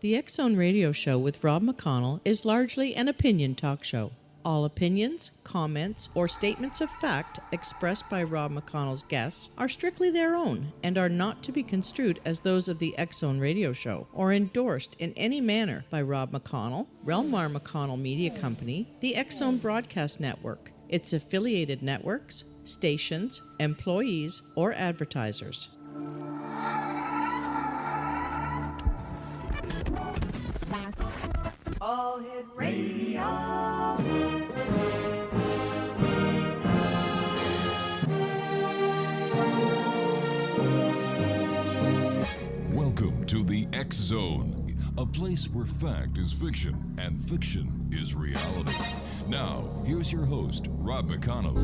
The X Zone Radio Show with Rob McConnell is largely an opinion talk show. All opinions, comments, or statements of fact expressed by Rob McConnell's guests are strictly their own and are not to be construed as those of the X Zone Radio Show or endorsed in any manner by Rob McConnell, Relmar McConnell Media Company, the X Zone Broadcast Network, its affiliated networks, stations, employees, or advertisers. All Hit Radio. Welcome to the X Zone, a place where fact is fiction and fiction is reality. Now, here's your host, Rob McConnell.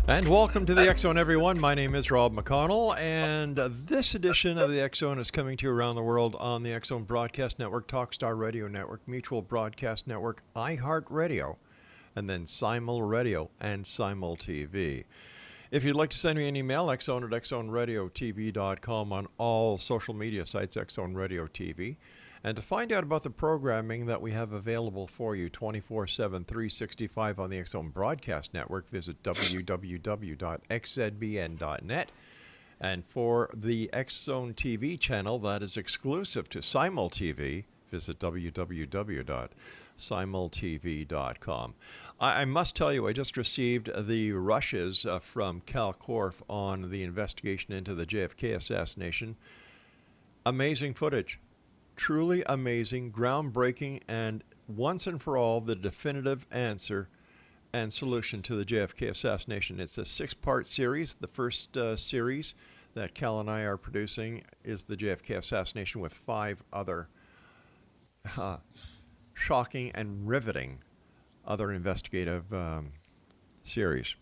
And welcome to the X Zone, everyone. My name is Rob McConnell, and this edition of the X Zone is coming to you around the world on the X Zone Broadcast Network, Talkstar Radio Network, Mutual Broadcast Network, iHeartRadio, and then Simul Radio and Simul TV. If you'd like to send me an email, xzone at xzoneradiotv.com, on all social media sites, X Zone Radio TV. And to find out about the programming that we have available for you 24/7, 365 on the X Zone Broadcast Network, visit www.xzbn.net. And for the X Zone TV channel that is exclusive to Simul TV, visit www.simultv.com. I must tell you, I just received the rushes from CalCorp on the investigation into the JFK assassination. Amazing footage. Truly amazing, groundbreaking, and once and for all, the definitive answer and solution to the JFK assassination. It's a 6-part series. The first series that Cal and I are producing is the JFK assassination, with 5 other shocking and riveting other investigative series.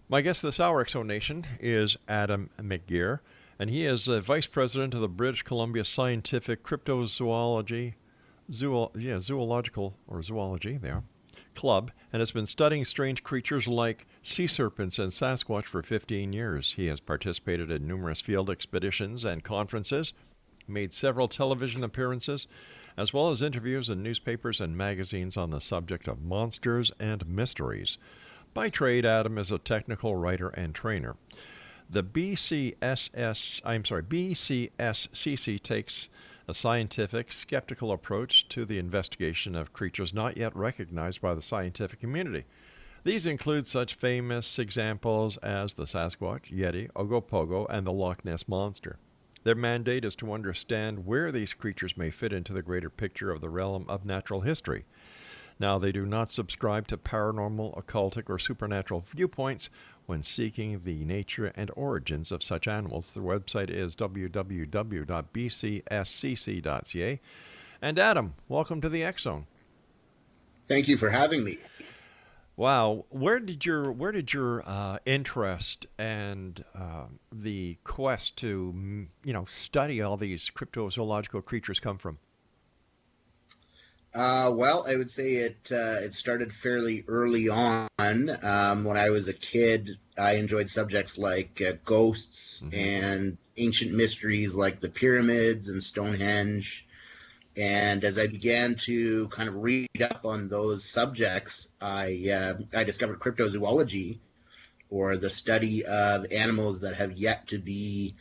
My guest this hour, X Zone Nation, is Adam McGIRR. And he is Vice President of the British Columbia Scientific Cryptozoology, zoology Club, and has been studying strange creatures like sea serpents and Sasquatch for 15 years. He has participated in numerous field expeditions and conferences, made several television appearances, as well as interviews in newspapers and magazines on the subject of monsters and mysteries. By trade, Adam is a technical writer and trainer. The BCSCC takes a scientific, skeptical approach to the investigation of creatures not yet recognized by the scientific community. These include such famous examples as the Sasquatch, Yeti, Ogopogo, and the Loch Ness Monster. Their mandate is to understand where these creatures may fit into the greater picture of the realm of natural history. Now, they do not subscribe to paranormal, occultic, or supernatural viewpoints when seeking the nature and origins of such animals. The website is www.bcscc.ca. And Adam, welcome to the X Zone. Thank you for having me. Wow, where did your interest and the quest to study all these cryptozoological creatures come from? Well, I would say it started fairly early on. When I was a kid, I enjoyed subjects like ghosts and ancient mysteries like the pyramids and Stonehenge. And as I began to kind of read up on those subjects, I discovered cryptozoology, or the study of animals that have yet to be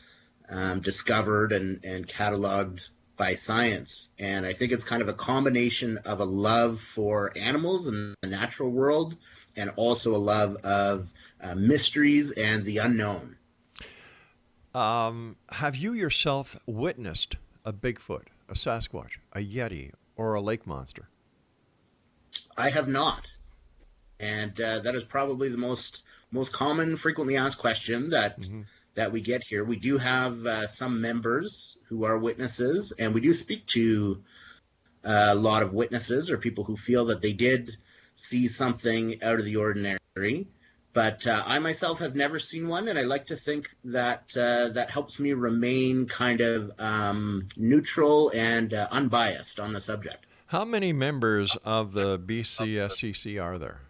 discovered and cataloged by science. And I think it's kind of a combination of a love for animals and the natural world, and also a love of mysteries and the unknown. Have you yourself witnessed a Bigfoot, a Sasquatch, a Yeti, or a lake monster? I have not. And that is probably the most common, frequently asked question that we get here. We do have some members who are witnesses, and we do speak to a lot of witnesses or people who feel that they did see something out of the ordinary. But I myself have never seen one, and I like to think that that helps me remain kind of neutral and unbiased on the subject. How many members of the BCSCC are there?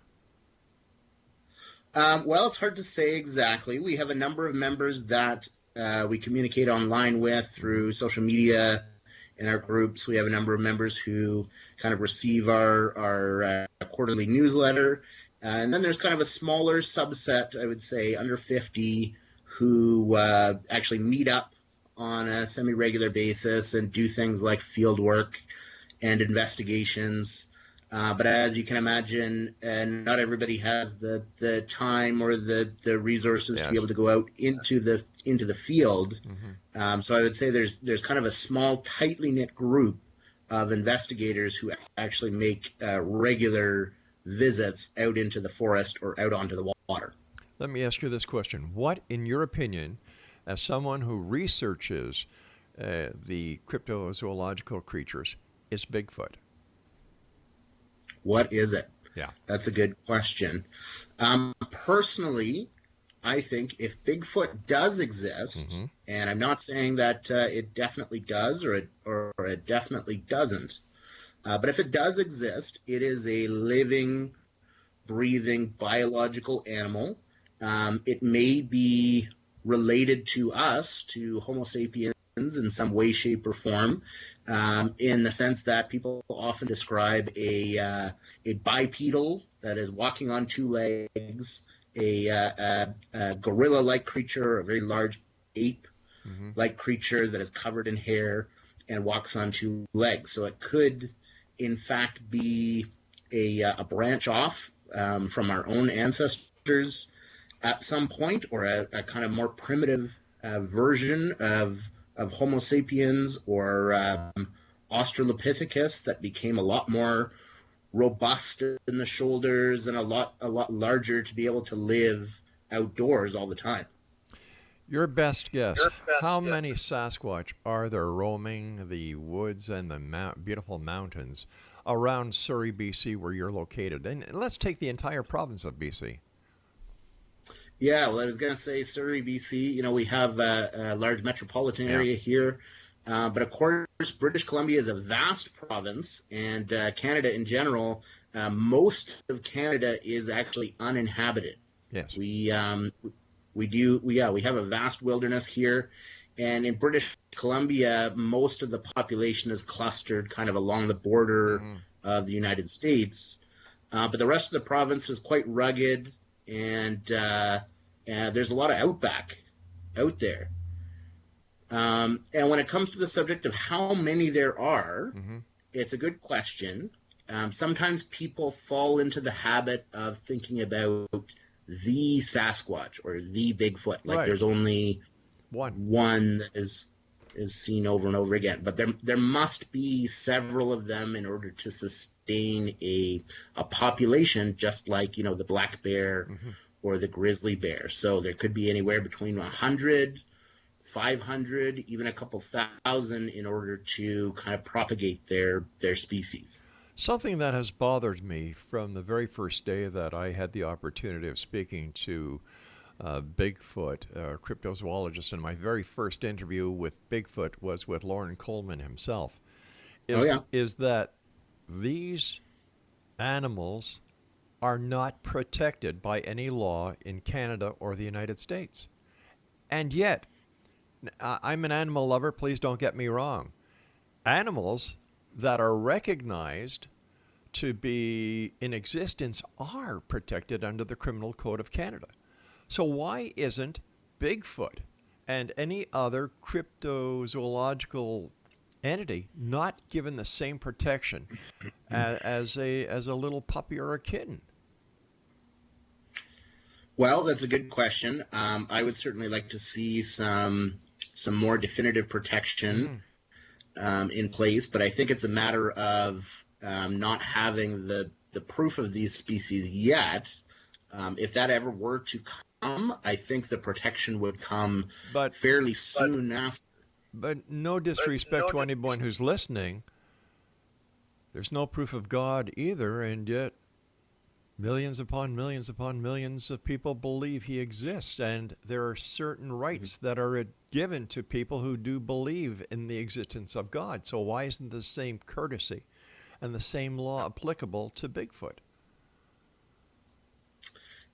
Well, it's hard to say exactly. We have a number of members that we communicate online with through social media in our groups. We have a number of members who kind of receive our quarterly newsletter. And then there's kind of a smaller subset, I would say, under 50, who actually meet up on a semi-regular basis and do things like field work and investigations. But as you can imagine, not everybody has the time or the resources to be able to go out into the field. So I would say there's kind of a small, tightly knit group of investigators who actually make regular visits out into the forest or out onto the water. Let me ask you this question. What, in your opinion, as someone who researches the cryptozoological creatures, is Bigfoot? What is it? Yeah. That's a good question. Personally, I think if Bigfoot does exist, and I'm not saying that it definitely does or it definitely doesn't, but if it does exist, it is a living, breathing, biological animal. It may be related to us, to Homo sapiens, in some way, shape, or form, in the sense that people often describe a bipedal that is walking on two legs, a gorilla-like creature, a very large ape-like creature that is covered in hair and walks on two legs. So it could, in fact, be a branch off from our own ancestors at some point, or a kind of more primitive version of Homo sapiens or Australopithecus that became a lot more robust in the shoulders and a lot larger to be able to live outdoors all the time. Your best guess, how many Sasquatch are there roaming the woods and the beautiful mountains around Surrey, BC, where you're located? And let's take the entire province of BC. Yeah, well, I was going to say Surrey, BC. We have a large metropolitan area here. But of course, British Columbia is a vast province, and Canada in general, most of Canada is actually uninhabited. Yes. We have a vast wilderness here, and in British Columbia, most of the population is clustered kind of along the border of the United States. But the rest of the province is quite rugged, and there's a lot of outback out there. And when it comes to the subject of how many there are, it's a good question. Sometimes people fall into the habit of thinking about the Sasquatch or the Bigfoot. Like there's only one that is seen over and over again. But there must be several of them in order to sustain a population, just like, the black bear or the grizzly bear. So there could be anywhere between 100, 500, even a couple thousand in order to kind of propagate their species. Something that has bothered me from the very first day that I had the opportunity of speaking to Bigfoot, cryptozoologist, and my very first interview with Bigfoot was with Lauren Coleman himself, is that these animals are not protected by any law in Canada or the United States. And yet, I'm an animal lover, please don't get me wrong. Animals that are recognized to be in existence are protected under the Criminal Code of Canada. So why isn't Bigfoot and any other cryptozoological entity not given the same protection as a little puppy or a kitten? Well, that's a good question. I would certainly like to see some more definitive protection in place, but I think it's a matter of not having the proof of these species yet. If that ever were to come, I think the protection would come fairly soon after. But no disrespect to anyone who's listening, there's no proof of God either, and yet Millions upon millions upon millions of people believe he exists, and there are certain rights that are given to people who do believe in the existence of God. So why isn't the same courtesy and the same law applicable to Bigfoot?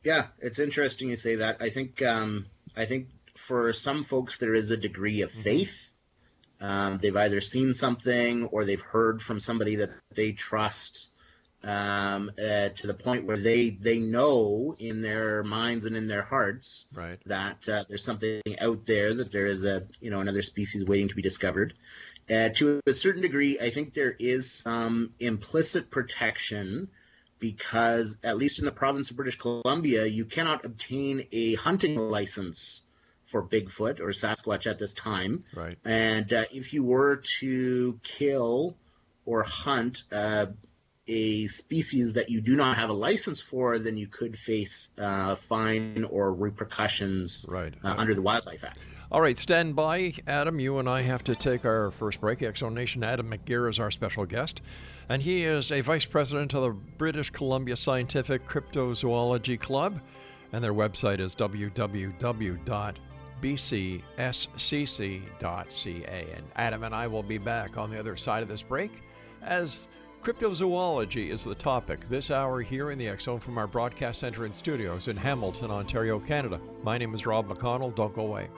Yeah, it's interesting you say that. I think for some folks there is a degree of faith. They've either seen something or they've heard from somebody that they trust, to the point where they know in their minds and in their hearts Right. that there's something out there, that there is another species waiting to be discovered. To a certain degree, I think there is some implicit protection, because at least in the province of British Columbia, you cannot obtain a hunting license for Bigfoot or Sasquatch at this time. Right. And if you were to kill or hunt a species that you do not have a license for, then you could face fine or repercussions under the Wildlife Act. All right, stand by, Adam. You and I have to take our first break. Exo Nation, Adam McGIRR is our special guest, and he is a vice president of the British Columbia Scientific Cryptozoology Club, and their website is www.bcscc.ca. And Adam and I will be back on the other side of this break as cryptozoology is the topic this hour here in the X Zone from our broadcast center and studios in Hamilton, Ontario, Canada. My name is Rob McConnell. Don't go away.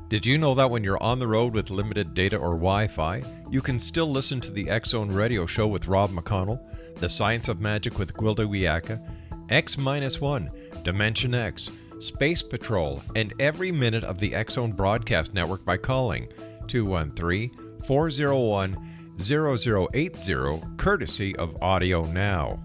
Did you know that when you're on the road with limited data or Wi-Fi, you can still listen to the X Zone radio show with Rob McConnell, The Science of Magic with Gwilda Wiyaka, X-1, Dimension X, Space Patrol, and every minute of the X Zone broadcast network by calling 213-401-0080, courtesy of Audio Now.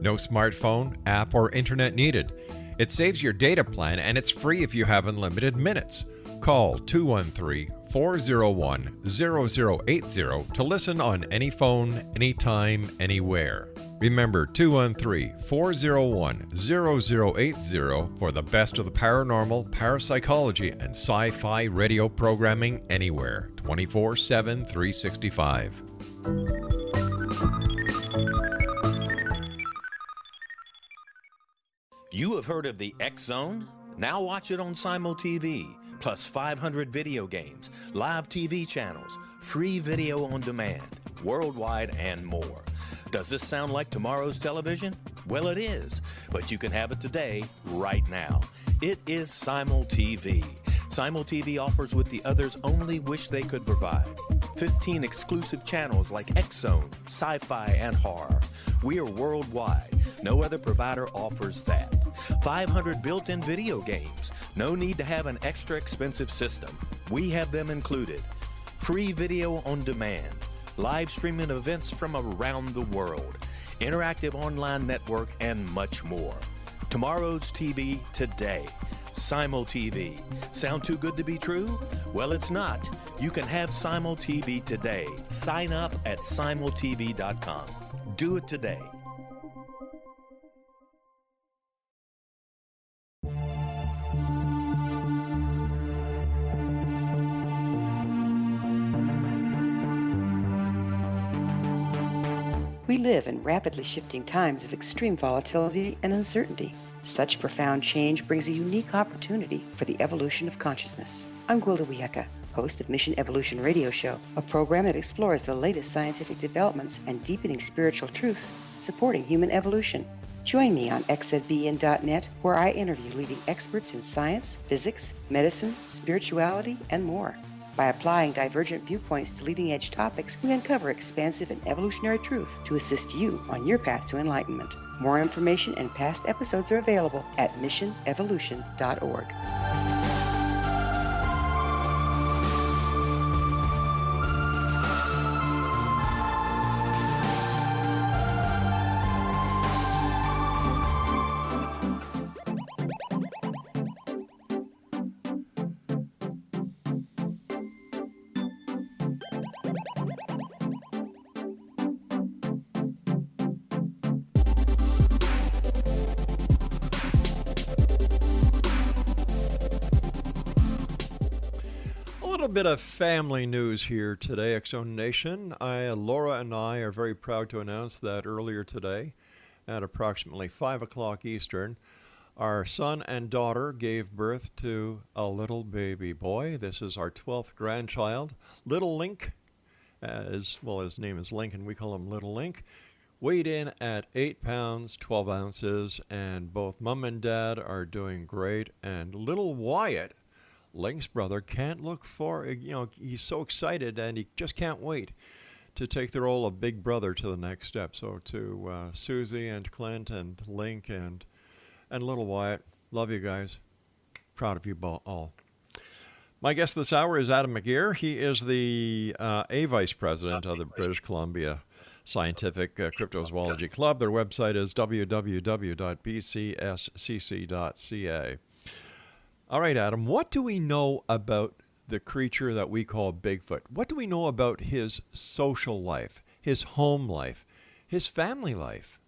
No smartphone, app, or internet needed. It saves your data plan, and it's free if you have unlimited minutes. Call 213-401-0080 to listen on any phone, anytime, anywhere. Remember 213-401-0080 for the best of the paranormal, parapsychology, and sci-fi radio programming anywhere, 24/7, 365. You have heard of the X Zone? Now watch it on Simul TV. Plus 500 video games, live TV channels, free video on demand, worldwide, and more. Does this sound like tomorrow's television? Well, it is, but you can have it today, right now. It is Simul TV. Simul TV offers what the others only wish they could provide. 15 exclusive channels like X Zone, sci-fi, and horror. We are worldwide. No other provider offers that. 500 built-in video games. No need to have an extra expensive system. We have them included. Free video on demand. Live streaming events from around the world. Interactive online network, and much more. Tomorrow's TV today. Simul TV. Sound too good to be true? Well, it's not. You can have Simul TV today. Sign up at simultv.com. Do it today. We live in rapidly shifting times of extreme volatility and uncertainty. Such profound change brings a unique opportunity for the evolution of consciousness. I'm Gwilda Wiyaka, host of Mission Evolution Radio Show, a program that explores the latest scientific developments and deepening spiritual truths supporting human evolution. Join me on xzbn.net, where I interview leading experts in science, physics, medicine, spirituality, and more. By applying divergent viewpoints to leading-edge topics, we uncover expansive and evolutionary truth to assist you on your path to enlightenment. More information and past episodes are available at missionevolution.org. little bit of family news here today, X-Zone Nation. Laura and I are very proud to announce that earlier today, at approximately 5 o'clock Eastern, our son and daughter gave birth to a little baby boy. This is our 12th grandchild, Little Link. As well, his name is Lincoln. We call him Little Link. Weighed in at 8 pounds, 12 ounces, and both mom and dad are doing great. And little Wyatt, Link's brother, can't look for, he's so excited and he just can't wait to take the role of big brother to the next step. So to Susie and Clint and Link and little Wyatt, love you guys. Proud of you all. My guest this hour is Adam McGIRR. He is the A Vice President of the British Columbia Scientific Cryptozoology Club. Their website is www.bcscc.ca. All right, Adam, what do we know about the creature that we call Bigfoot? What do we know about his social life, his home life, his family life?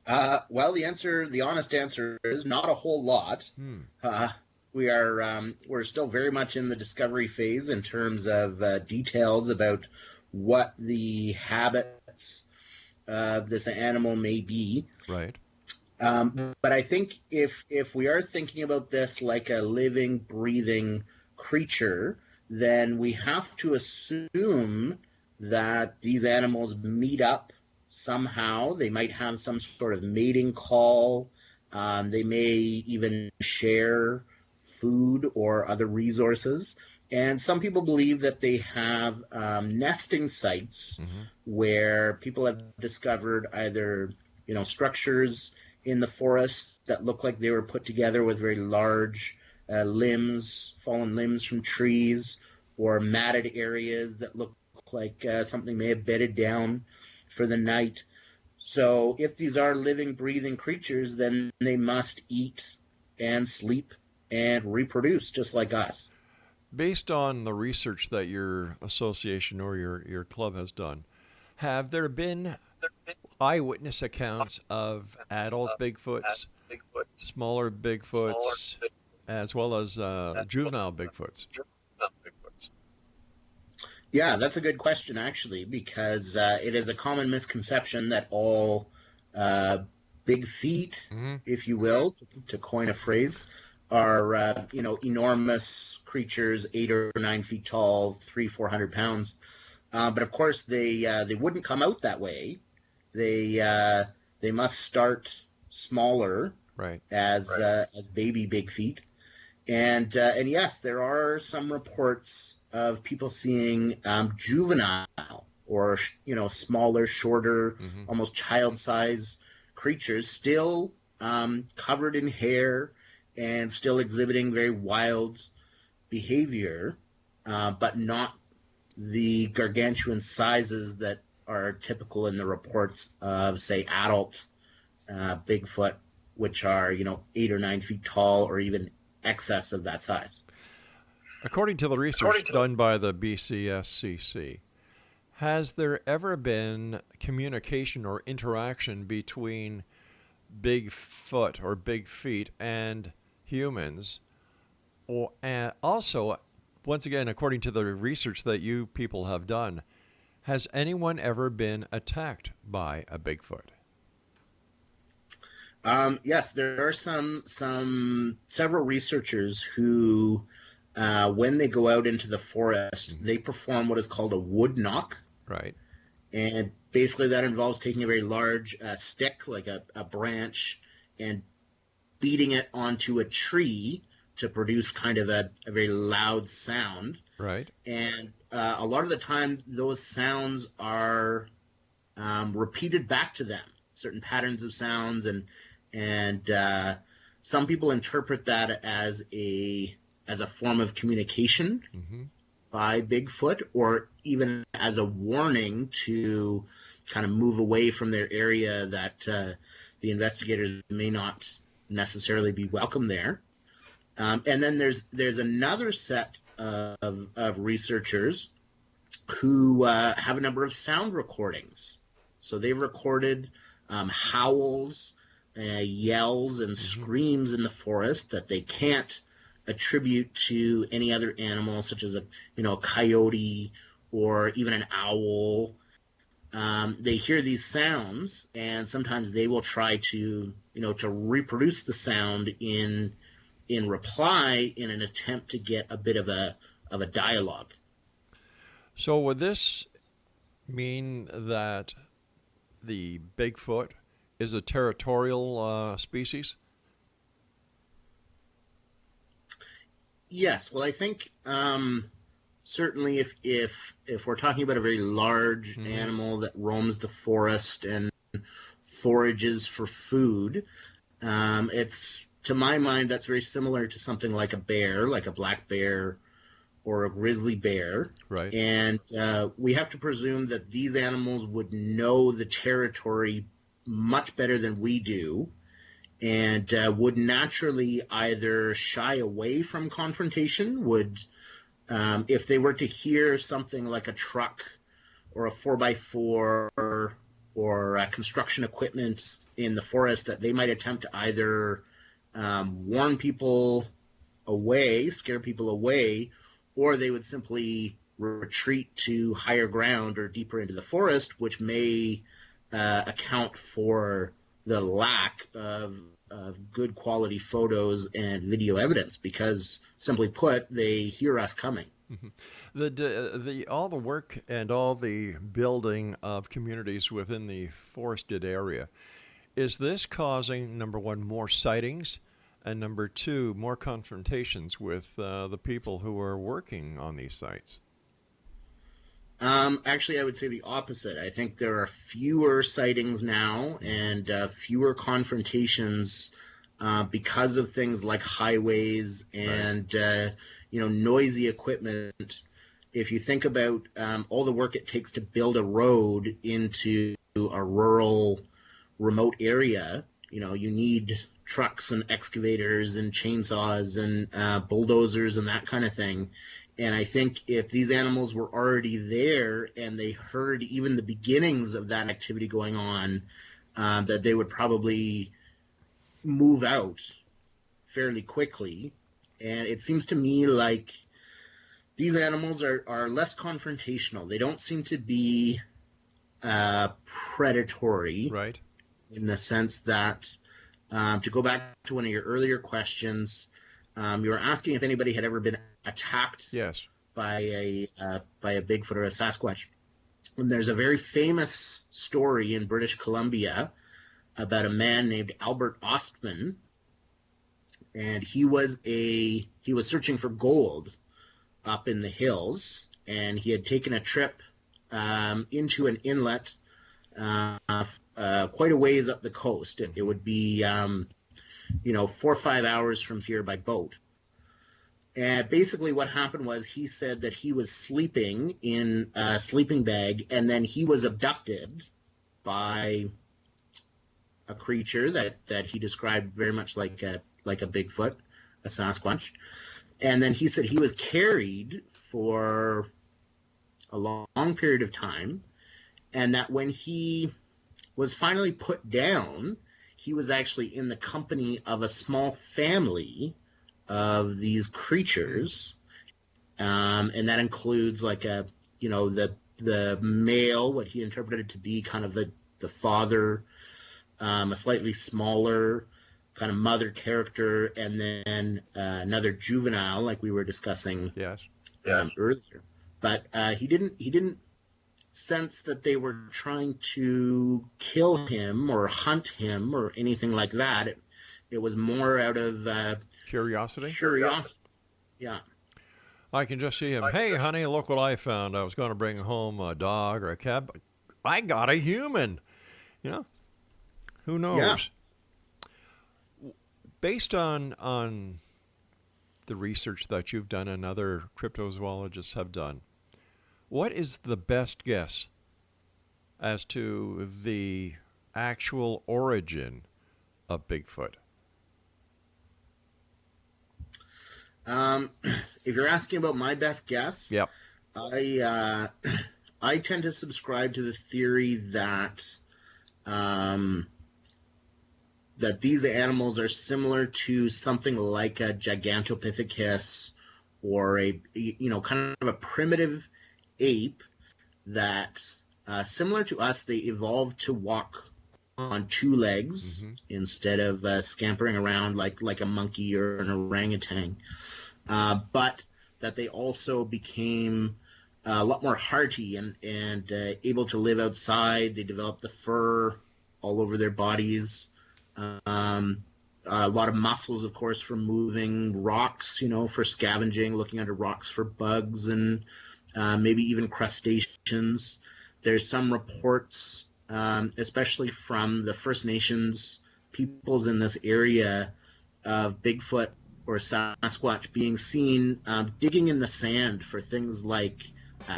Well, the honest answer is not a whole lot. We're still very much in the discovery phase in terms of details about what the habits of this animal may be. Right. But I think if we are thinking about this like a living, breathing creature, then we have to assume that these animals meet up somehow. They might have some sort of mating call. They may even share food or other resources. And some people believe that they have nesting sites where people have discovered either, structures in the forest that look like they were put together with very large fallen limbs from trees, or matted areas that look like something may have bedded down for the night. So if these are living, breathing creatures, then they must eat and sleep and reproduce just like us. Based on the research that your association or your club has done, have there been eyewitness accounts of adult Bigfoots, smaller Bigfoots, as well as juvenile Bigfoots? Yeah, that's a good question, actually, because it is a common misconception that all big feet, if you will, to coin a phrase, are enormous creatures, 8 or 9 feet tall, 300-400 pounds. But of course, they wouldn't come out that way. They must start smaller, right, as baby big feet, and yes, there are some reports of people seeing juvenile or smaller, shorter, almost child-size creatures still covered in hair and still exhibiting very wild behavior, but not the gargantuan sizes that are typical in the reports of, say, adult Bigfoot, which are 8 or 9 feet tall, or even excess of that size. According to the research done by the BCSCC, has there ever been communication or interaction between Bigfoot or big feet and humans? And also, once again, according to the research that you people have done, has anyone ever been attacked by a Bigfoot? Yes, there are several researchers who, when they go out into the forest, they perform what is called a wood knock. Right. And basically that involves taking a very large stick, like a branch, and beating it onto a tree to produce kind of a very loud sound. Right. And a lot of the time, those sounds are repeated back to them, certain patterns of sounds, and some people interpret that as a form of communication by Bigfoot, or even as a warning to kind of move away from their area, that the investigators may not necessarily be welcome there. And then there's another set of researchers who have a number of sound recordings. So they've recorded howls, yells, and screams in the forest that they can't attribute to any other animal, such as a coyote or even an owl. They hear these sounds, and sometimes they will try to reproduce the sound in reply in an attempt to get a bit of a dialogue. So would this mean that the Bigfoot is a territorial species? Yes. Well, I think certainly if we're talking about a very large animal that roams the forest and forages for food, it's, to my mind, that's very similar to something like a bear, like a black bear or a grizzly bear. Right. And we have to presume that these animals would know the territory much better than we do, and would naturally either shy away from confrontation, if they were to hear something like a truck or a 4x4 or construction equipment in the forest, that they might attempt to either warn people away, scare people away, or they would simply retreat to higher ground or deeper into the forest, which may account for the lack of good quality photos and video evidence, because, simply put, they hear us coming. Mm-hmm. All the work and all the building of communities within the forested area, is this causing, number one, more sightings, and number two, more confrontations with the people who are working on these sites? Actually, I would say the opposite. I think there are fewer sightings now and fewer confrontations because of things like highways and noisy equipment. If you think about all the work it takes to build a road into a rural, remote area, you need trucks and excavators and chainsaws and bulldozers and that kind of thing. And I think if these animals were already there and they heard even the beginnings of that activity going on, that they would probably move out fairly quickly. And it seems to me like these animals are less confrontational. They don't seem to be predatory, right? In the sense that, to go back to one of your earlier questions, you were asking if anybody had ever been attacked yes. by a Bigfoot or a Sasquatch. And there's a very famous story in British Columbia about a man named Albert Ostman, and he was searching for gold up in the hills, and he had taken a trip into an inlet quite a ways up the coast. It would be 4 or 5 hours from here by boat. And basically what happened was, he said that he was sleeping in a sleeping bag, and then he was abducted by a creature that he described very much like a Bigfoot, a Sasquatch. And then he said he was carried for a long period of time, and that when he was finally put down, he was actually in the company of a small family of these creatures, and that includes the male, what he interpreted to be kind of the father, a slightly smaller kind of mother character, and then another juvenile, like we were discussing earlier. But he didn't sense that they were trying to kill him or hunt him or anything like that. It was more out of curiosity. Yeah. I can just see him. Hey, honey, look what I found. I was going to bring home a dog or a cat. But I got a human. Who knows? Yeah. Based on the research that you've done and other cryptozoologists have done, what is the best guess as to the actual origin of Bigfoot? If you're asking about my best guess, yep. I tend to subscribe to the theory that that these animals are similar to something like a Gigantopithecus or a, kind of a primitive ape that, similar to us, they evolved to walk on two legs instead of scampering around like a monkey or an orangutan. But that they also became a lot more hardy and able to live outside. They developed the fur all over their bodies. A lot of muscles, of course, from moving rocks, for scavenging, looking under rocks for bugs and maybe even crustaceans. There's some reports, especially from the First Nations peoples in this area, of Bigfoot or Sasquatch being seen digging in the sand for things like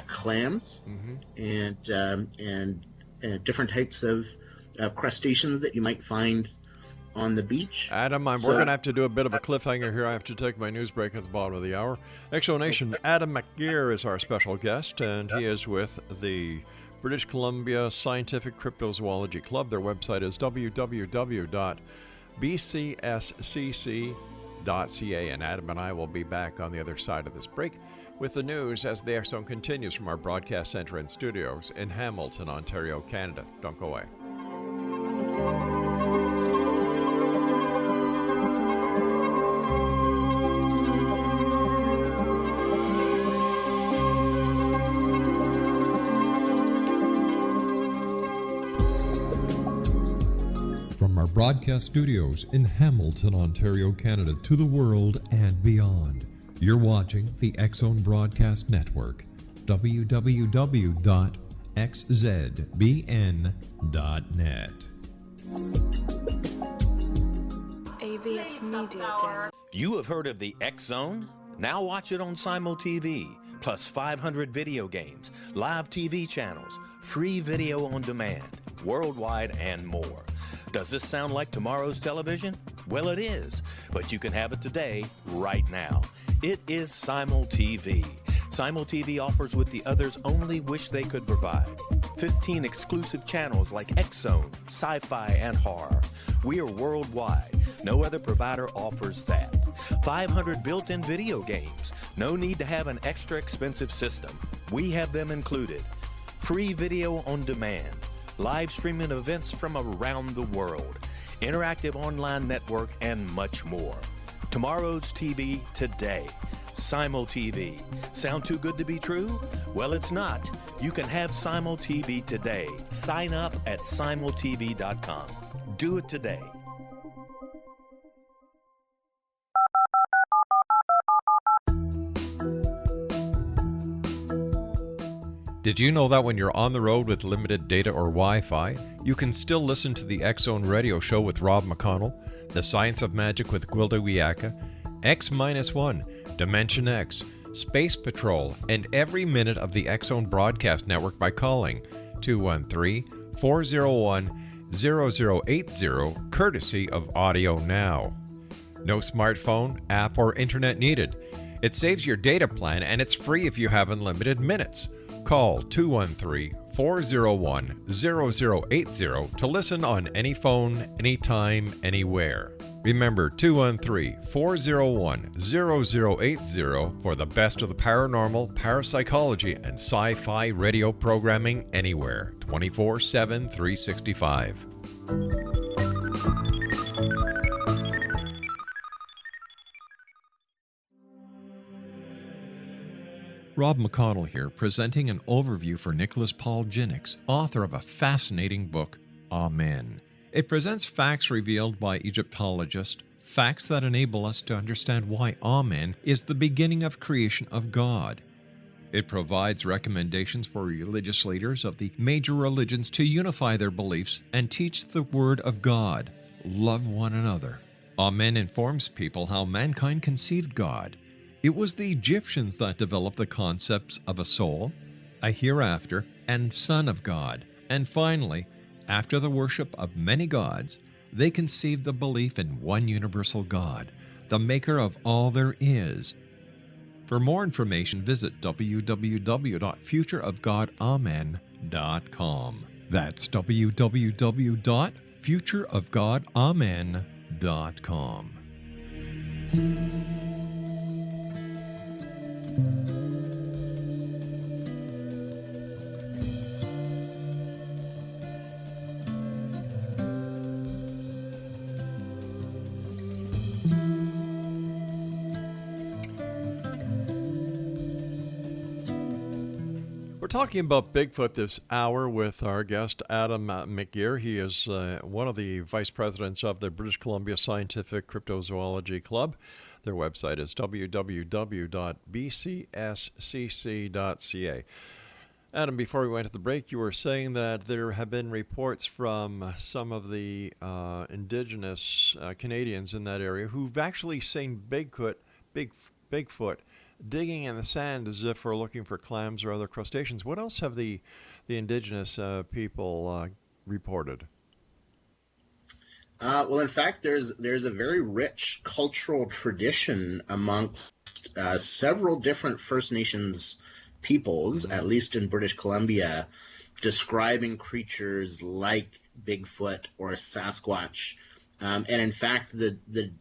clams and different types of crustaceans that you might find on the beach. Adam, we're going to have to do a bit of a cliffhanger here. I have to take my news break at the bottom of the hour. Exonation, Adam McGIRR is our special guest, and he is with the British Columbia Scientific Cryptozoology Club. Their website is www.bcscc.ca, and Adam and I will be back on the other side of this break with the news as the X Zone continues from our broadcast center and studios in Hamilton, Ontario, Canada. Don't go away. From our broadcast studios in Hamilton, Ontario, Canada, to the world and beyond, you're watching the X Zone Broadcast Network, www.xzbn.net. AVS Media. You have heard of the X Zone? Now watch it on SimulTV, plus 500 video games, live TV channels, free video on demand, worldwide, and more. Does this sound like tomorrow's television? Well, it is, but you can have it today, right now. It is SimulTV. SimulTV offers what the others only wish they could provide. 15 exclusive channels like X Zone, sci-fi, and horror. We are worldwide. No other provider offers that. 500 built-in video games. No need to have an extra expensive system. We have them included. Free video on demand. Live streaming events from around the world. Interactive online network, and much more. Tomorrow's TV today. SimulTV. Sound too good to be true? Well, it's not. You can have SimulTV today. Sign up at simultv.com. Do it today. Did you know that when you're on the road with limited data or Wi-Fi, you can still listen to the X Zone radio show with Rob McConnell, The Science of Magic with Gwilda Wiyaka, X-1, Dimension X, Space Patrol, and every minute of the X Zone broadcast network by calling 213-401-0080, courtesy of Audio Now. No smartphone, app, or internet needed. It saves your data plan, and it's free if you have unlimited minutes. Call 213-401-0080 to listen on any phone, anytime, anywhere. Remember 213-401-0080 for the best of the paranormal, parapsychology, and sci-fi radio programming anywhere, 24/7, 365. Rob McConnell here, presenting an overview for Nicholas Paul Jennings, author of a fascinating book, Amen. It presents facts revealed by Egyptologists, facts that enable us to understand why Amen is the beginning of creation of God. It provides recommendations for religious leaders of the major religions to unify their beliefs and teach the Word of God. Love one another. Amen informs people how mankind conceived God. It was the Egyptians that developed the concepts of a soul, a hereafter, and Son of God. And finally, after the worship of many gods, they conceived the belief in one universal God, the maker of all there is. For more information, visit www.futureofgodamen.com. That's www.futureofgodamen.com. futureofgodamen.com. We're talking about Bigfoot this hour with our guest, Adam McGIRR. He is one of the vice presidents of the British Columbia Scientific Cryptozoology Club. Their website is www.bcscc.ca. Adam, before we went to the break, you were saying that there have been reports from some of the Indigenous Canadians in that area who've actually seen Bigfoot digging in the sand as if we're looking for clams or other crustaceans. What else have the Indigenous people reported? Well, in fact, there's a very rich cultural tradition amongst several different First Nations peoples, at least in British Columbia, describing creatures like Bigfoot or Sasquatch. And in fact, the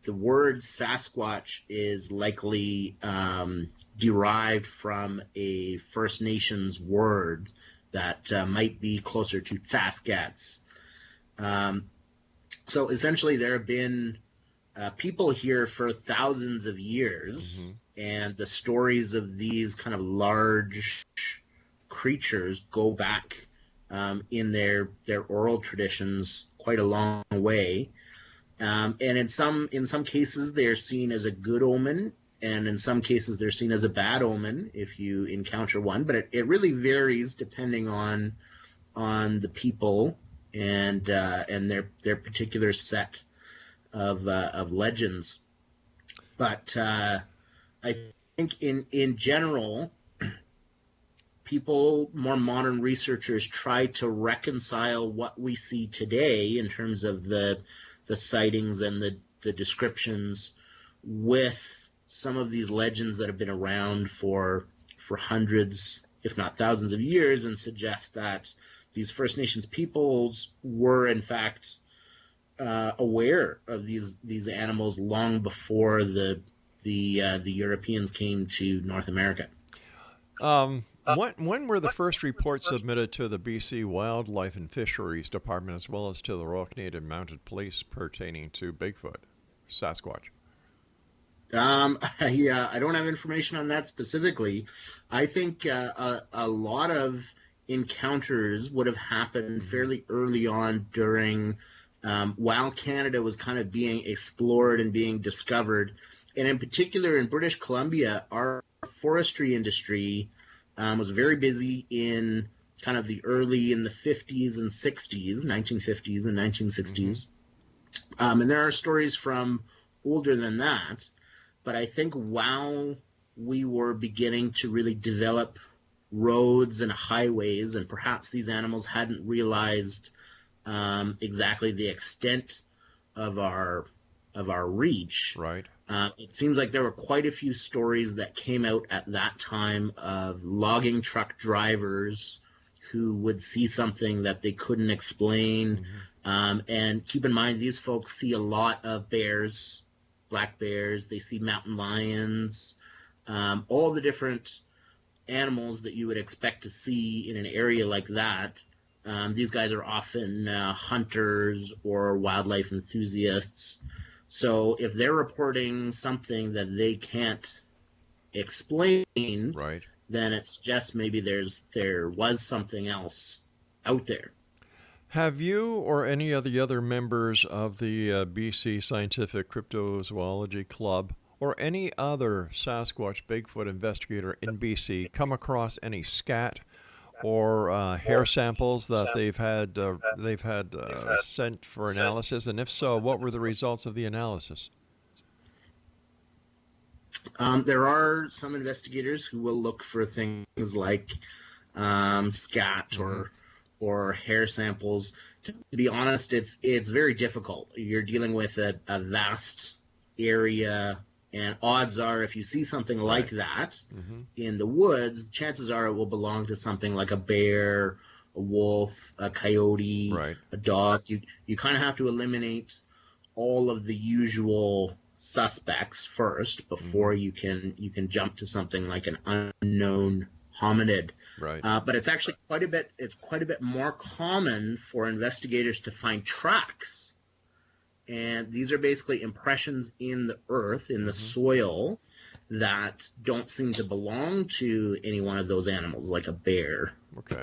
word Sasquatch is likely derived from a First Nations word that might be closer to Saskats. So essentially, there have been people here for thousands of years, and the stories of these kind of large creatures go back in their oral traditions quite a long way. And in some cases, they're seen as a good omen, and in some cases, they're seen as a bad omen if you encounter one. But it really varies depending on the people and their particular set of legends. But I think in general, people, more modern researchers, try to reconcile what we see today in terms of the sightings and the descriptions with some of these legends that have been around for hundreds, if not thousands of years, and suggest that these First Nations peoples were in fact aware of these animals long before the Europeans came to North America. When were the first reports submitted to the BC Wildlife and Fisheries Department as well as to the Royal Canadian Mounted Police pertaining to Bigfoot, Sasquatch? Yeah, I don't have information on that specifically. I think a lot of encounters would have happened fairly early on during while Canada was kind of being explored and being discovered. And in particular, in British Columbia, our forestry industry was very busy in kind of the early in the 50s and 60s, 1950s and 1960s. And there are stories from older than that. But I think while we were beginning to really develop roads and highways, and perhaps these animals hadn't realized exactly the extent of our reach. Right. It seems like there were quite a few stories that came out at that time of logging truck drivers who would see something that they couldn't explain. And keep in mind, these folks see a lot of bears, black bears. They see mountain lions, all the different animals that you would expect to see in an area like that. These guys are often hunters or wildlife enthusiasts. So if they're reporting something that they can't explain, right, then it's just maybe there was something else out there. Have you or any of the other members of the BC Scientific Cryptozoology Club or any other Sasquatch Bigfoot investigator in BC come across any scat or hair samples that they've had sent for analysis? And if so, what were the results of the analysis? There are some investigators who will look for things like scat or hair samples. To be honest, it's very difficult. You're dealing with a vast area, and odds are if you see something like that in the woods, chances are it will belong to something like a bear a wolf, a coyote, Right. a dog. You kind of have to eliminate all of the usual suspects first before you can jump to something like an unknown hominid. Right. But it's actually quite a bit more common for investigators to find tracks, and these are basically impressions in the earth, in the soil, that don't seem to belong to any one of those animals, like a bear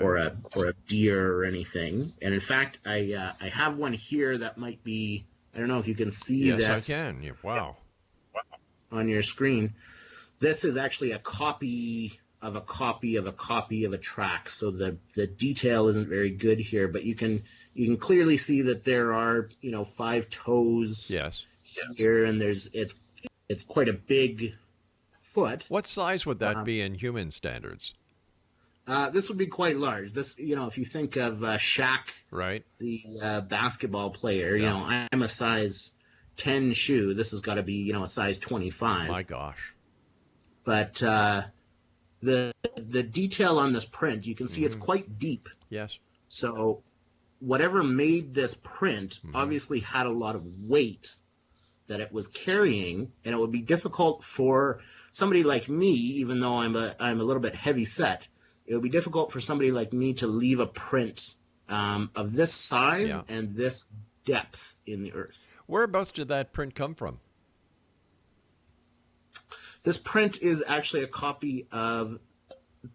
or a deer or anything. And in fact, I have one here that might be, I don't know if you can see this. Yes, I can. Yeah, wow. On your screen. This is actually a copy of a copy of a copy of a track, so the detail isn't very good here, but you can clearly see that there are 5 toes here, and it's quite a big foot. What size would that be in human standards? This would be quite large. This, if you think of Shaq, right, the basketball player, I'm a size 10 shoe. This has got to be a size 25. My gosh. But the detail on this print, you can see it's quite deep. Yes. So whatever made this print obviously had a lot of weight that it was carrying, and it would be difficult for somebody like me, even though I'm a little bit heavy set. It would be difficult for somebody like me to leave a print of this size and this depth in the earth. Whereabouts did that print come from? This print is actually a copy of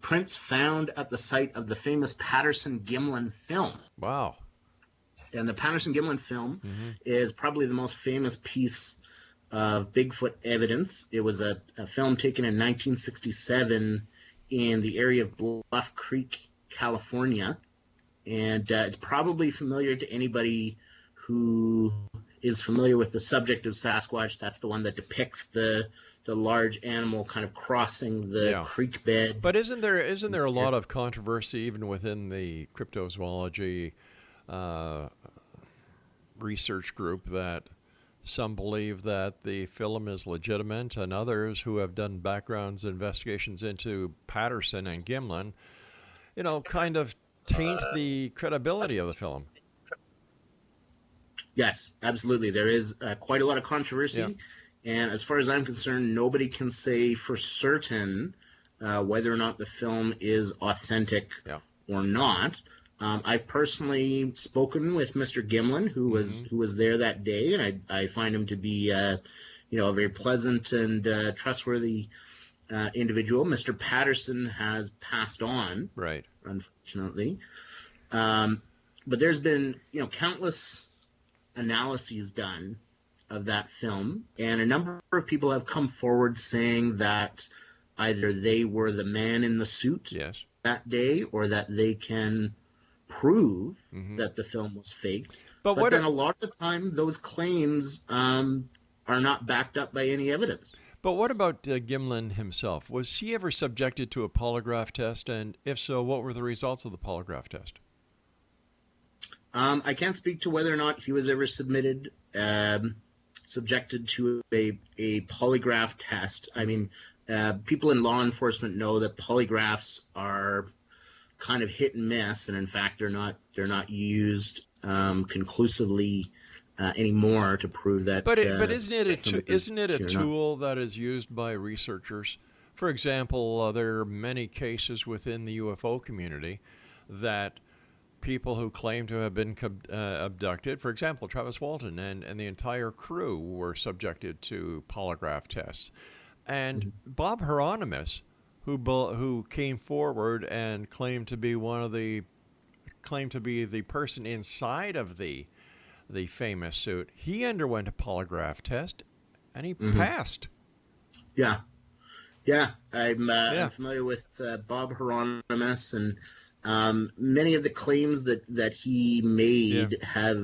prints found at the site of the famous Patterson-Gimlin film. Wow. And the Patterson-Gimlin film is probably the most famous piece of Bigfoot evidence. It was a film taken in 1967 in the area of Bluff Creek, California. And it's probably familiar to anybody who is familiar with the subject of Sasquatch. That's the one that depicts the large animal kind of crossing the creek bed. But isn't there a lot of controversy even within the cryptozoology research group, that some believe that the film is legitimate, and others who have done backgrounds investigations into Patterson and Gimlin, kind of taint the credibility of the film? Yes, absolutely. There is quite a lot of controversy. Yeah. And as far as I'm concerned, nobody can say for certain whether or not the film is authentic or not. I've personally spoken with Mr. Gimlin, who was there that day, and I find him to be a very pleasant and trustworthy individual. Mr. Patterson has passed on, right, unfortunately. But there's been countless analyses done of that film, and a number of people have come forward saying that either they were the man in the suit that day, or that they can prove that the film was faked. But then a lot of the time, those claims are not backed up by any evidence. But what about Gimlin himself? Was he ever subjected to a polygraph test? And if so, what were the results of the polygraph test? I can't speak to whether or not he was ever subjected to a polygraph test. I mean, people in law enforcement know that polygraphs are kind of hit and miss, and in fact, they're not used conclusively anymore to prove that. But isn't it a tool that is used by researchers? For example, there are many cases within the UFO community that people who claim to have been abducted, for example, Travis Walton and the entire crew were subjected to polygraph tests. And Bob Hieronymus, who came forward and claimed to be the person inside of the famous suit, he underwent a polygraph test and he passed. Yeah. I'm familiar with Bob Hieronymus, and many of the claims that he made have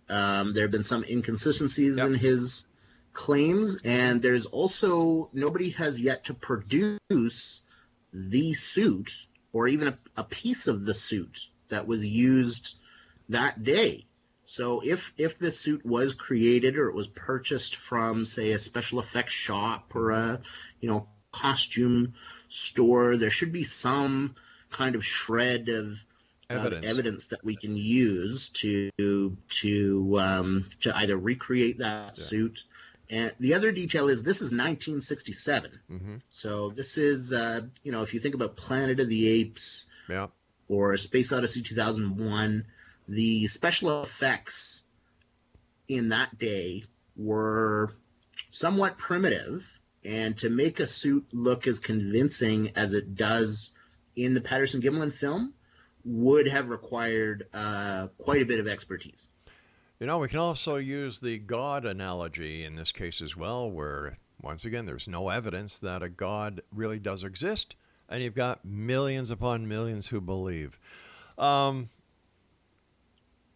there have been some inconsistencies in his claims, and there's also nobody has yet to produce the suit or even a piece of the suit that was used that day. So if the suit was created or it was purchased from, say, a special effects shop or a costume store, there should be some kind of shred of evidence that we can use to either recreate that suit. And the other detail is this is 1967. So this is, if you think about Planet of the Apes or Space Odyssey 2001, the special effects in that day were somewhat primitive. And to make a suit look as convincing as it does in the Patterson-Gimlin film would have required quite a bit of expertise. We can also use the God analogy in this case as well, where, once again, there's no evidence that a God really does exist, and you've got millions upon millions who believe.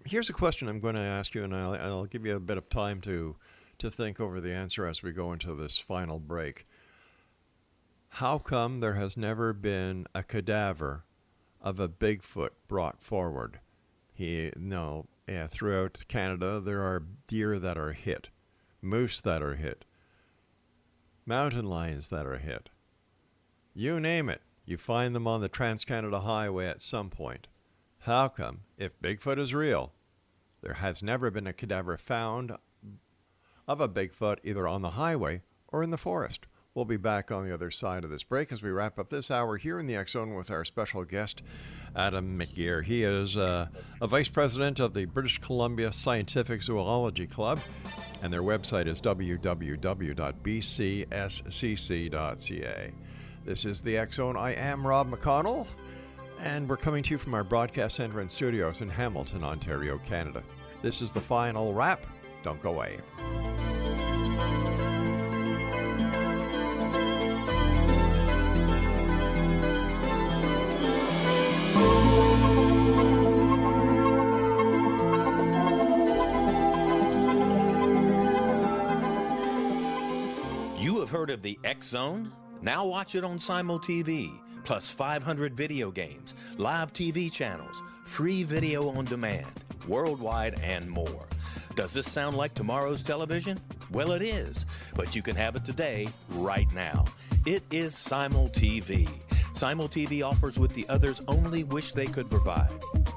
Here's a question I'm going to ask you, and I'll give you a bit of time to think over the answer as we go into this final break. How come there has never been a cadaver of a Bigfoot brought forward? Throughout Canada, there are deer that are hit, moose that are hit, mountain lions that are hit. You name it, you find them on the Trans-Canada Highway at some point. How come, if Bigfoot is real, there has never been a cadaver found of a Bigfoot either on the highway or in the forest? We'll be back on the other side of this break as we wrap up this hour here in the X Zone with our special guest, Adam McGIRR. He is a vice president of the British Columbia Scientific Zoology Club, and their website is www.bcscc.ca. This is the X Zone. I am Rob McConnell, and we're coming to you from our broadcast center and studios in Hamilton, Ontario, Canada. This is the final wrap. Don't go away. Heard of the X Zone? Now watch it on SimulTV, plus 500 video games, live TV channels, free video on demand, worldwide, and more. Does this sound like tomorrow's television? Well, it is, but you can have it today, right now. It is SimulTV. SimulTV offers what the others only wish they could provide.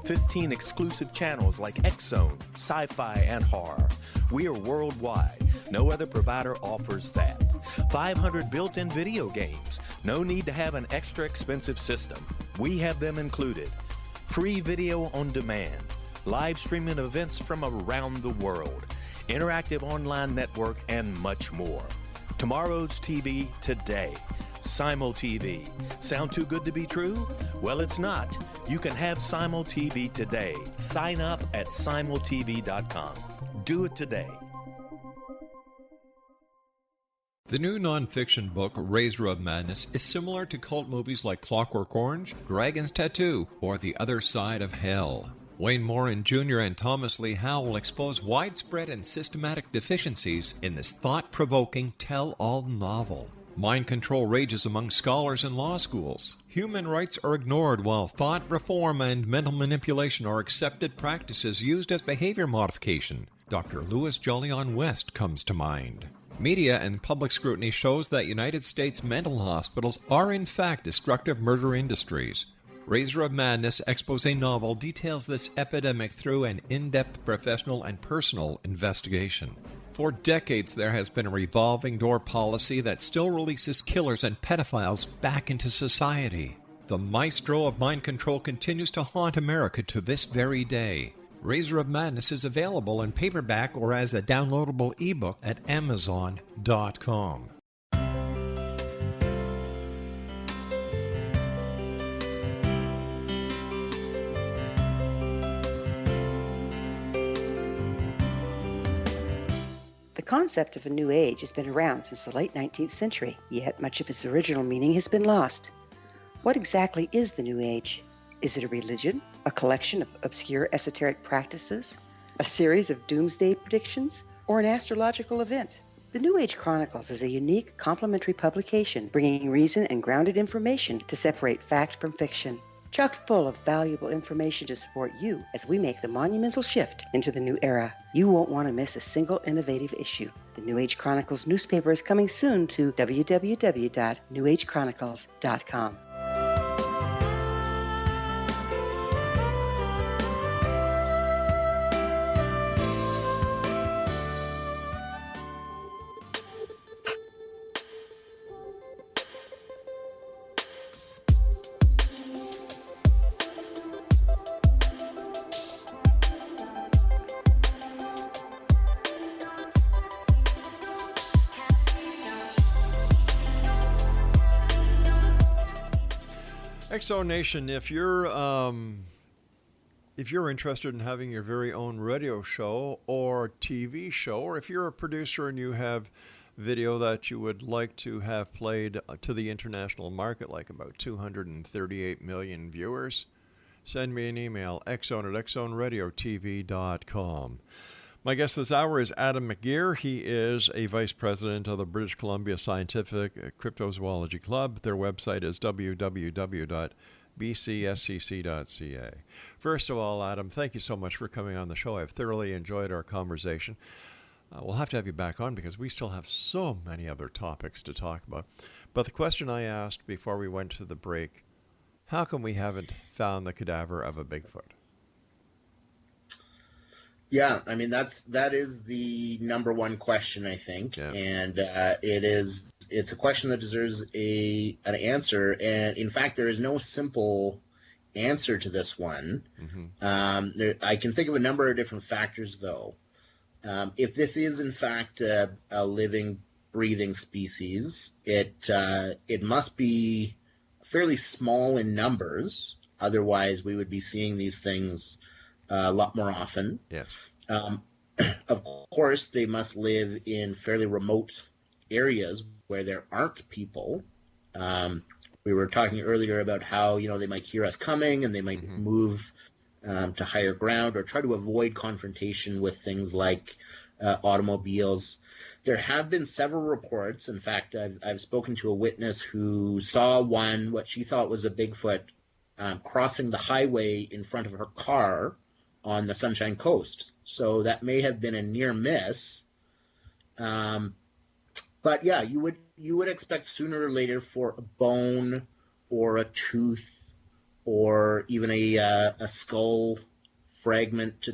15 exclusive channels like X Zone, sci-fi, and horror. We are worldwide. No other provider offers that. 500 built-in video games. No need to have an extra expensive system. We have them included. Free video on demand. Live streaming events from around the world. Interactive online network, and much more. Tomorrow's TV today. SimulTV. Sound too good to be true? Well, it's not. You can have SimulTV today. Sign up at simultv.com. Do it today. The new nonfiction book, Razor of Madness, is similar to cult movies like Clockwork Orange, Dragon's Tattoo, or The Other Side of Hell. Wayne Morin Jr. and Thomas Lee Howe will expose widespread and systematic deficiencies in this thought-provoking tell-all novel. Mind control rages among scholars in law schools. Human rights are ignored while thought reform and mental manipulation are accepted practices used as behavior modification. Dr. Louis Jolyon West comes to mind. Media and public scrutiny shows that United States mental hospitals are in fact destructive murder industries. Razor of Madness expose novel details this epidemic through an in-depth professional and personal investigation. For decades, there has been a revolving door policy that still releases killers and pedophiles back into society. The maestro of mind control continues to haunt America to this very day. Razor of Madness is available in paperback or as a downloadable ebook at Amazon.com. The concept of a new age has been around since the late 19th century, yet much of its original meaning has been lost. What exactly is the new age? Is it a religion, a collection of obscure esoteric practices, a series of doomsday predictions, or an astrological event? The New Age Chronicles is a unique complementary publication bringing reason and grounded information to separate fact from fiction. Chock full of valuable information to support you as we make the monumental shift into the new era. You won't want to miss a single innovative issue. The New Age Chronicles newspaper is coming soon to www.newagechronicles.com. Exo Nation, if you're interested in having your very own radio show or TV show, or if you're a producer and you have video that you would like to have played to the international market, like about 238 million viewers, send me an email, exxon@exxonradiotv.com. My guest this hour is Adam McGIRR. He is a vice president of the British Columbia Scientific Cryptozoology Club. Their website is www.bcscc.ca. First of all, Adam, thank you so much for coming on the show. I've thoroughly enjoyed our conversation. We'll have to have you back on because we still have so many other topics to talk about. But the question I asked before we went to the break, how come we haven't found the cadaver of a Bigfoot? Yeah, I mean that is the number one question, I think, and it's a question that deserves an answer. And in fact, there is no simple answer to this one. I can think of a number of different factors, though. If this is in fact a living, breathing species, it must be fairly small in numbers. Otherwise, we would be seeing these things a lot more often. Yes. Of course, they must live in fairly remote areas where there aren't people. We were talking earlier about how they might hear us coming and they might move to higher ground or try to avoid confrontation with things like automobiles. There have been several reports. In fact, I've spoken to a witness who saw what she thought was a Bigfoot crossing the highway in front of her car on the Sunshine Coast. So that may have been a near miss. But yeah, you would expect sooner or later for a bone or a tooth or even a skull fragment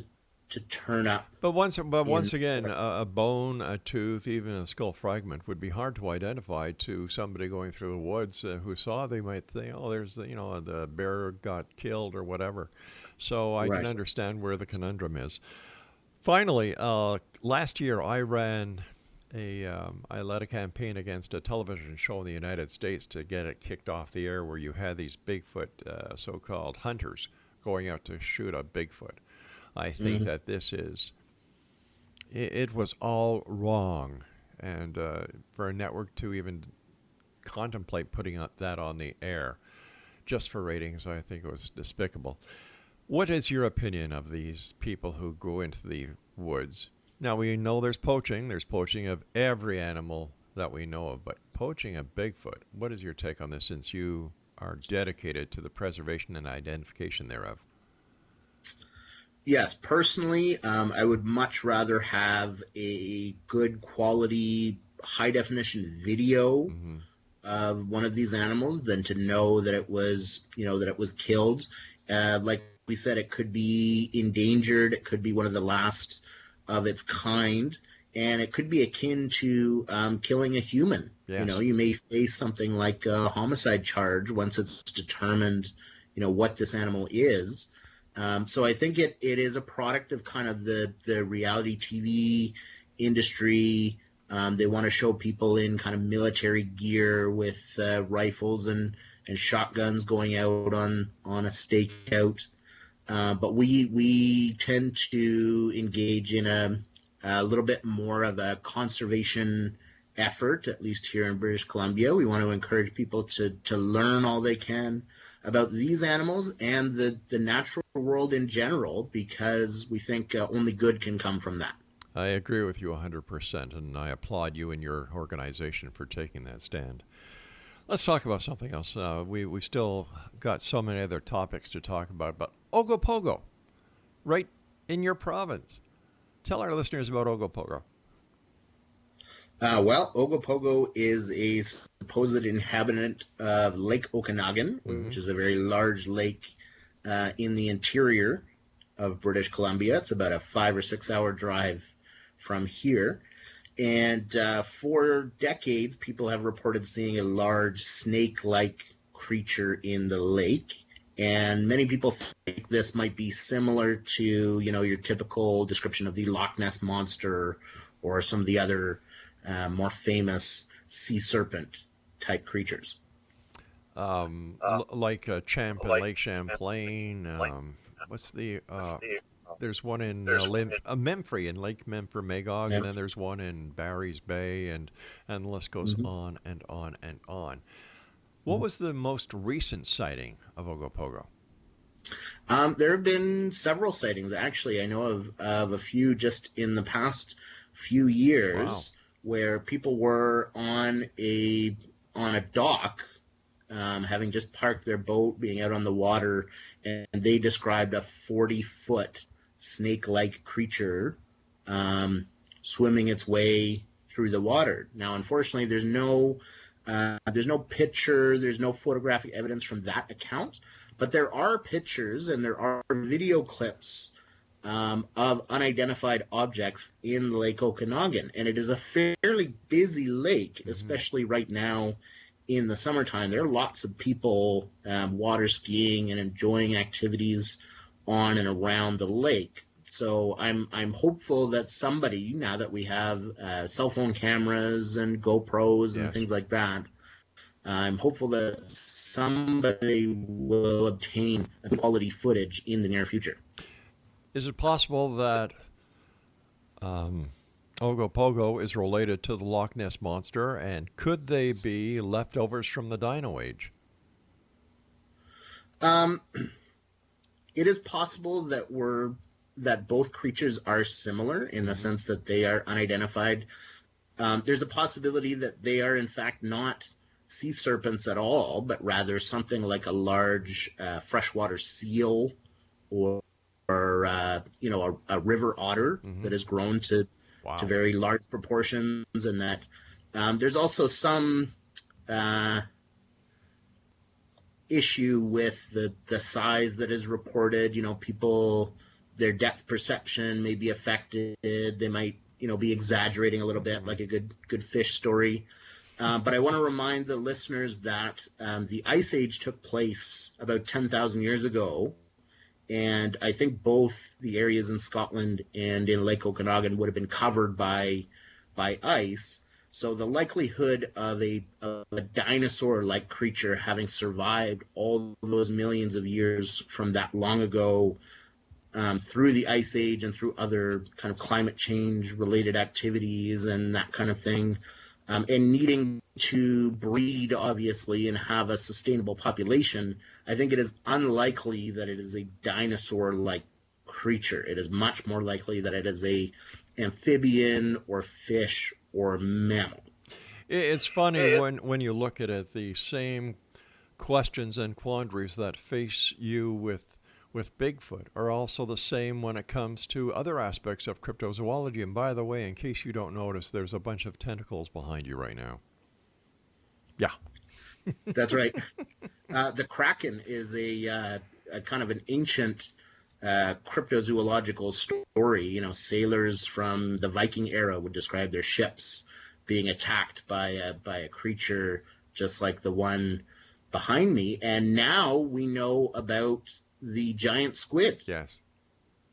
to turn up. But once again, a bone, a tooth, even a skull fragment would be hard to identify to somebody going through the woods who saw. They might think, oh, there's the bear got killed or whatever. So I can understand where the conundrum is. Finally, last year I led a campaign against a television show in the United States to get it kicked off the air, where you had these Bigfoot so-called hunters going out to shoot a Bigfoot. I think that it was all wrong. And for a network to even contemplate putting that on the air just for ratings, I think it was despicable. What is your opinion of these people who go into the woods? Now, we know there's poaching. There's poaching of every animal that we know of, but poaching a Bigfoot, what is your take on this, since you are dedicated to the preservation and identification thereof? Yes, personally, I would much rather have a good quality, high-definition video of one of these animals than to know that it was killed. Like we said, it could be endangered. It could be one of the last of its kind, and it could be akin to killing a human. Yes. You may face something like a homicide charge once it's determined, what this animal is. So I think it is a product of kind of the reality TV industry. They want to show people in kind of military gear with rifles and shotguns going out on a stakeout. But we tend to engage in a little bit more of a conservation effort, at least here in British Columbia. We want to encourage people to learn all they can about these animals and the natural world in general, because we think only good can come from that. I agree with you 100%, and I applaud you and your organization for taking that stand. Let's talk about something else. We still got so many other topics to talk about, but Ogopogo, right in your province. Tell our listeners about Ogopogo. Well, Ogopogo is a supposed inhabitant of Lake Okanagan, which is a very large lake in the interior of British Columbia. It's about a 5 or 6 hour drive from here. And for decades, people have reported seeing a large snake-like creature in the lake. And many people think this might be similar to, your typical description of the Loch Ness Monster or some of the other more famous sea serpent type creatures. like Lake Champlain. What's the there's one in Memphrey, in Lake Memphrey, Magog, and then there's one in Barry's Bay, and the list goes on and on and on. What was the most recent sighting of Ogopogo? There have been several sightings, actually. I know of a few just in the past few years where people were on a dock, having just parked their boat, being out on the water, and they described a 40-foot snake-like creature swimming its way through the water. Now, unfortunately, there's no picture, there's no photographic evidence from that account, but there are pictures and there are video clips of unidentified objects in Lake Okanagan, and it is a fairly busy lake, especially right now in the summertime. There are lots of people water skiing and enjoying activities on and around the lake. So I'm hopeful that somebody, now that we have cell phone cameras and GoPros and things like that, I'm hopeful that somebody will obtain quality footage in the near future. Is it possible that Ogopogo is related to the Loch Ness Monster, and could they be leftovers from the Dino Age? It is possible that both creatures are similar in the sense that they are unidentified. There's a possibility that they are in fact not sea serpents at all, but rather something like a large freshwater seal or a river otter that has grown to very large proportions, and that there's also some issue with the size that is reported. People, their depth perception may be affected. They might be exaggerating a little bit, like a good fish story. But I want to remind the listeners that the Ice Age took place about 10,000 years ago, and I think both the areas in Scotland and in Lake Okanagan would have been covered by ice. So the likelihood of a dinosaur-like creature having survived all those millions of years from that long ago, through the Ice Age and through other kind of climate change-related activities and that kind of thing, and needing to breed, obviously, and have a sustainable population, I think it is unlikely that it is a dinosaur-like creature. It is much more likely that it is a amphibian or fish or mammal. It's funny when you look at it, the same questions and quandaries that face you with Bigfoot are also the same when it comes to other aspects of cryptozoology. And by the way, in case you don't notice, there's a bunch of tentacles behind you right now. Yeah. That's right. The Kraken is a kind of an ancient cryptozoological story. Sailors from the Viking era would describe their ships being attacked by a creature just like the one behind me. And now we know about the giant squid. Yes.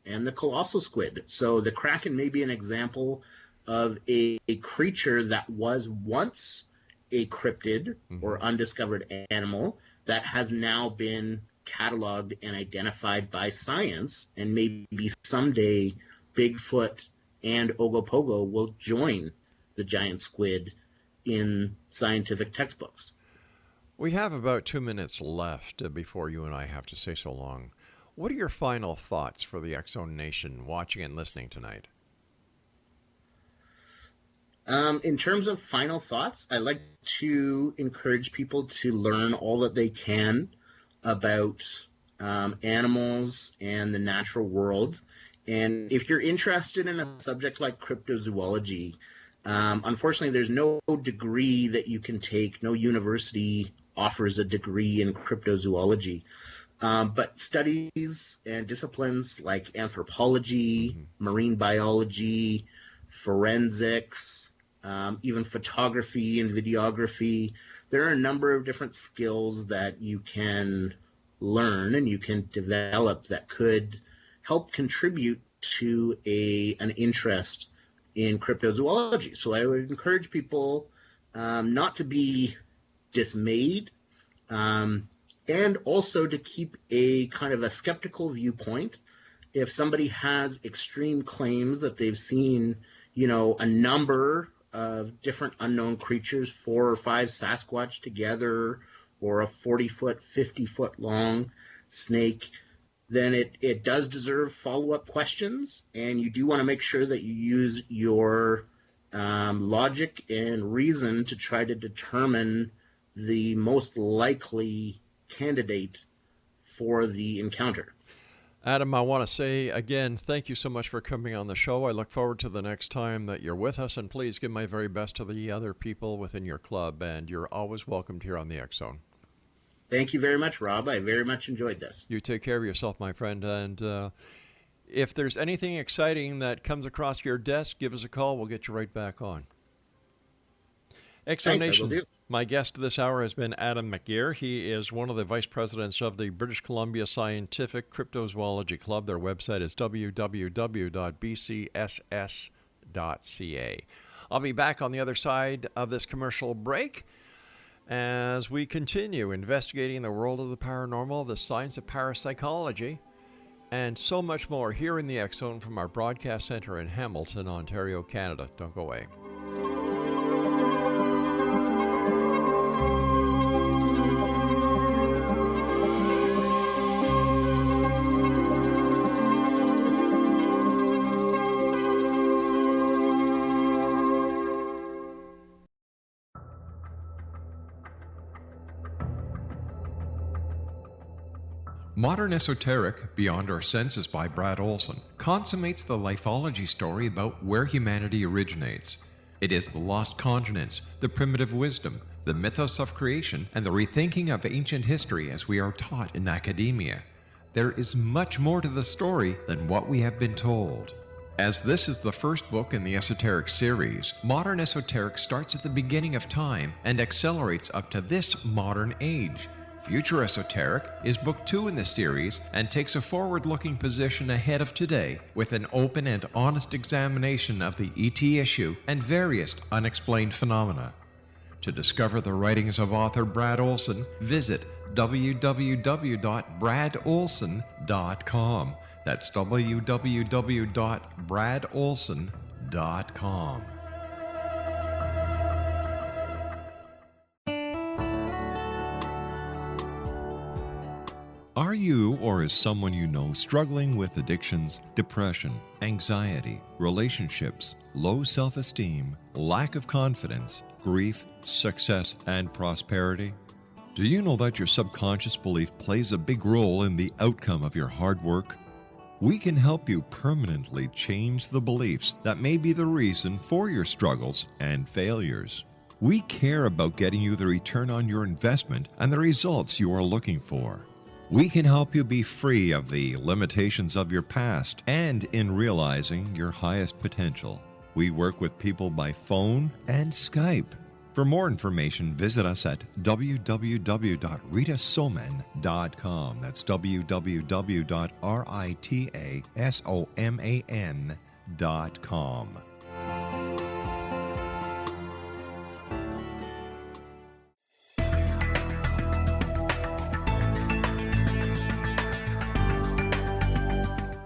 And the colossal squid. So the Kraken may be an example of a creature that was once a cryptid or undiscovered animal that has now been cataloged and identified by science, and maybe someday Bigfoot and Ogopogo will join the giant squid in scientific textbooks. We have about 2 minutes left before you and I have to say so long. What are your final thoughts for the X-Zone Nation watching and listening tonight? In terms of final thoughts, I like to encourage people to learn all that they can about animals and the natural world. And if you're interested in a subject like cryptozoology, unfortunately, there's no degree that you can take. No university offers a degree in cryptozoology. But studies and disciplines like anthropology, marine biology, forensics, even photography and videography, there are a number of different skills that you can learn and you can develop that could help contribute to an interest in cryptozoology. So I would encourage people not to be dismayed and also to keep a kind of a skeptical viewpoint. If somebody has extreme claims that they've seen, a number of different unknown creatures, 4 or 5 Sasquatch together, or a 40-foot, 50-foot long snake, then it does deserve follow-up questions, and you do want to make sure that you use your logic and reason to try to determine the most likely candidate for the encounter. Adam, I want to say again, thank you so much for coming on the show. I look forward to the next time that you're with us, and please give my very best to the other people within your club, and you're always welcomed here on the X Zone. Thank you very much, Rob. I very much enjoyed this. You take care of yourself, my friend, and if there's anything exciting that comes across your desk, give us a call. We'll get you right back on. X Zone Nation. My guest this hour has been Adam McGIRR. He is one of the vice presidents of the British Columbia Scientific Cryptozoology Club. Their website is www.bcss.ca. I'll be back on the other side of this commercial break as we continue investigating the world of the paranormal, the science of parapsychology, and so much more here in the X Zone from our broadcast center in Hamilton, Ontario, Canada. Don't go away. Modern Esoteric, Beyond Our Senses by Brad Olson, consummates the lifology story about where humanity originates. It is the lost continents, the primitive wisdom, the mythos of creation, and the rethinking of ancient history as we are taught in academia. There is much more to the story than what we have been told. As this is the first book in the Esoteric series, Modern Esoteric starts at the beginning of time and accelerates up to this modern age. Future Esoteric is book 2 in the series and takes a forward-looking position ahead of today with an open and honest examination of the ET issue and various unexplained phenomena. To discover the writings of author Brad Olson, visit www.bradolson.com. That's www.bradolson.com. Are you or is someone you know struggling with addictions, depression, anxiety, relationships, low self-esteem, lack of confidence, grief, success, and prosperity? Do you know that your subconscious belief plays a big role in the outcome of your hard work? We can help you permanently change the beliefs that may be the reason for your struggles and failures. We care about getting you the return on your investment and the results you are looking for. We can help you be free of the limitations of your past and in realizing your highest potential. We work with people by phone and Skype. For more information, visit us at www.ritasoman.com. That's www.ritasoman.com.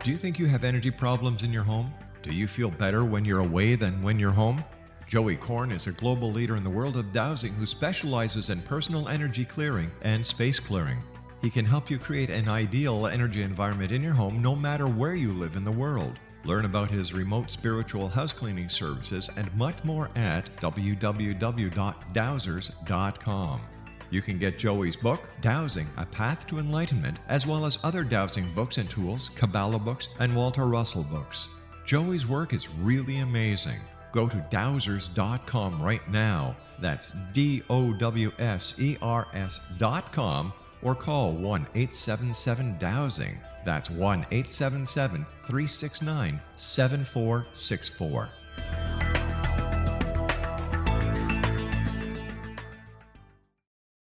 Do you think you have energy problems in your home? Do you feel better when you're away than when you're home? Joey Korn is a global leader in the world of dowsing who specializes in personal energy clearing and space clearing. He can help you create an ideal energy environment in your home no matter where you live in the world. Learn about his remote spiritual house cleaning services and much more at www.dowsers.com. You can get Joey's book, Dowsing, A Path to Enlightenment, as well as other dowsing books and tools, Kabbalah books, and Walter Russell books. Joey's work is really amazing. Go to dowsers.com right now. That's DOWSERS.com or call 1-877-DOWSING. That's 1-877-369-7464.